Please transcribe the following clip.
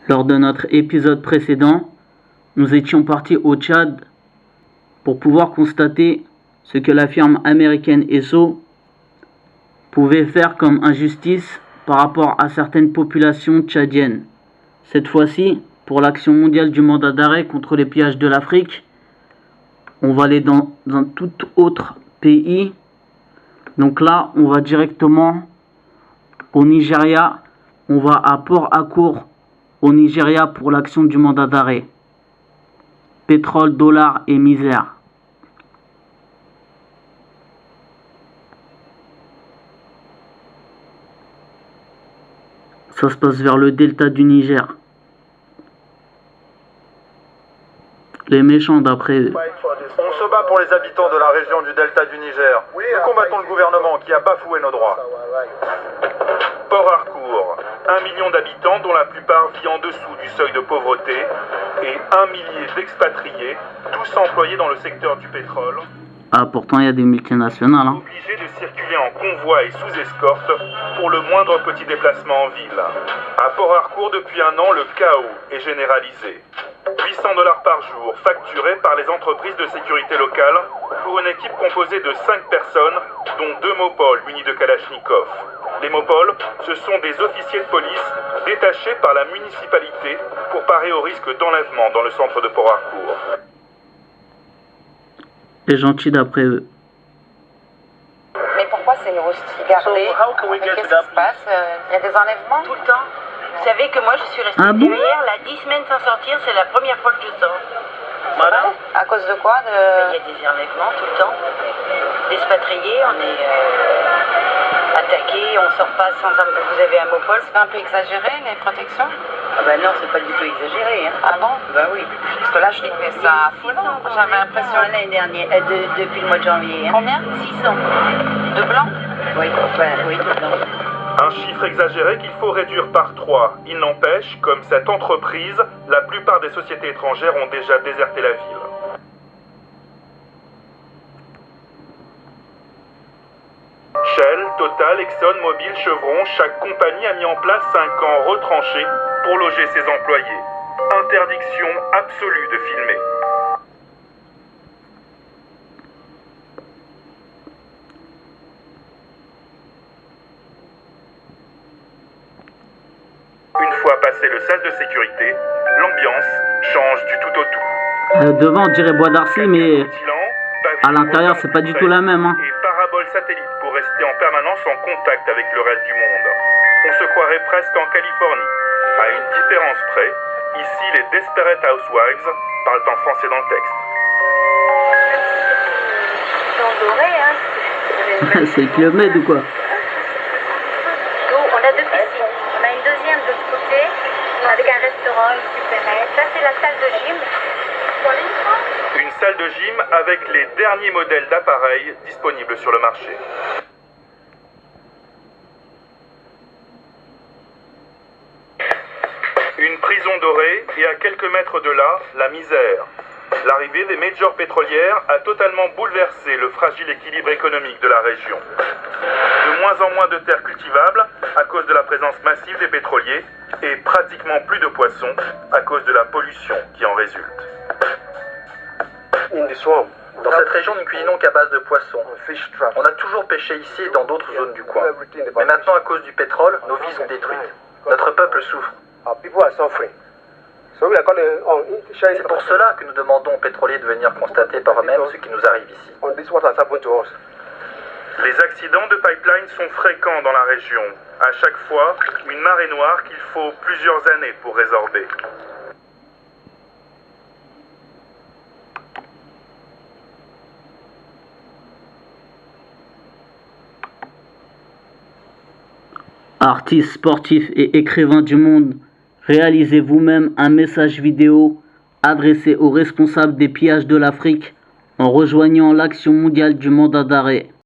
Lors de notre épisode précédent, nous étions partis au Tchad pour pouvoir constater ce que la firme américaine Esso pouvait faire comme injustice par rapport à certaines populations tchadiennes. Cette fois-ci, pour l'action mondiale du mandat d'arrêt contre les pillages de l'Afrique, on va aller dans un tout autre pays. Donc là, on va directement au Nigeria. On va à Port-Harcourt, au Nigeria, pour l'action du mandat d'arrêt. Pétrole, dollars et misère. Ça se passe vers le delta du Niger. Les méchants d'après eux. On se bat pour les habitants de la région du delta du Niger. Nous combattons le gouvernement qui a bafoué nos droits. Port-Harcourt, 1 million d'habitants dont la plupart vivent en dessous du seuil de pauvreté et 1 millier d'expatriés, tous employés dans le secteur du pétrole. Ah, pourtant il y a des multinationales. Obligés de circuler en convoi et sous escorte pour le moindre petit déplacement en ville. À Port-Harcourt, depuis un an, le chaos est généralisé. 800 $ par jour facturés par les entreprises de sécurité locales pour une équipe composée de 5 personnes, dont 2 mopoles munis de Kalachnikov. Les mopoles, ce sont des officiers de police détachés par la municipalité pour parer au risque d'enlèvement dans le centre de Port-Harcourt. Les gentils d'après eux. Mais pourquoi c'est gardé? Qu'est-ce qui se passe? Il y a des enlèvements? Tout le temps. Vous savez que moi je suis restée derrière là 10 semaines sans sortir, c'est la première fois que je sors. Voilà. À cause de quoi? Il y a des enlèvements tout le temps. D'expatriés, on est attaqués, on sort pas sans un... Vous avez un mopole? C'est un peu exagéré les protections? Ah bah non, c'est pas du tout exagéré. Hein. Ah bon? Bah oui. Parce que là je trouvais ça affolant. J'avais l'impression... L'année dernière, depuis le mois de janvier. Hein. Combien? 600. De blancs? Oui, enfin, oui, de blancs. Un chiffre exagéré qu'il faut réduire par 3. Il n'empêche, comme cette entreprise, la plupart des sociétés étrangères ont déjà déserté la ville. Shell, Total, Exxon, Mobil, Chevron, chaque compagnie a mis en place un camp retranché pour loger ses employés. Interdiction absolue de filmer. Une fois passé le sas de sécurité, l'ambiance change du tout au tout. Devant on dirait Bois d'Arcy, mais à l'intérieur c'est pas du tout la même. Et parabole satellite pour rester en permanence en contact avec le reste du monde. On se croirait presque en Californie. À une différence près, ici les Desperate Housewives parlent en français dans le texte. Ils sont dorés, hein. C'est le Club Med ou quoi? On a 2 piscines. On a une deuxième de l'autre côté, avec un restaurant, une supérette. Ça, c'est la salle de gym. Une salle de gym avec les derniers modèles d'appareils disponibles sur le marché. Une prison dorée et à quelques mètres de là, la misère. L'arrivée des majors pétrolières a totalement bouleversé le fragile équilibre économique de la région. De moins en moins de terres cultivables à cause de la présence massive des pétroliers et pratiquement plus de poissons à cause de la pollution qui en résulte. Dans cette région, nous ne cuisinons qu'à base de poissons. On a toujours pêché ici et dans d'autres zones du coin. Mais maintenant, à cause du pétrole, nos vies sont détruites. Notre peuple souffre. C'est pour cela que nous demandons aux pétroliers de venir constater par eux-mêmes ce qui nous arrive ici. Les accidents de pipeline sont fréquents dans la région. À chaque fois, une marée noire qu'il faut plusieurs années pour résorber. Artistes, sportifs et écrivains du monde, réalisez vous-même un message vidéo adressé aux responsables des pillages de l'Afrique en rejoignant l'action mondiale du mandat d'arrêt.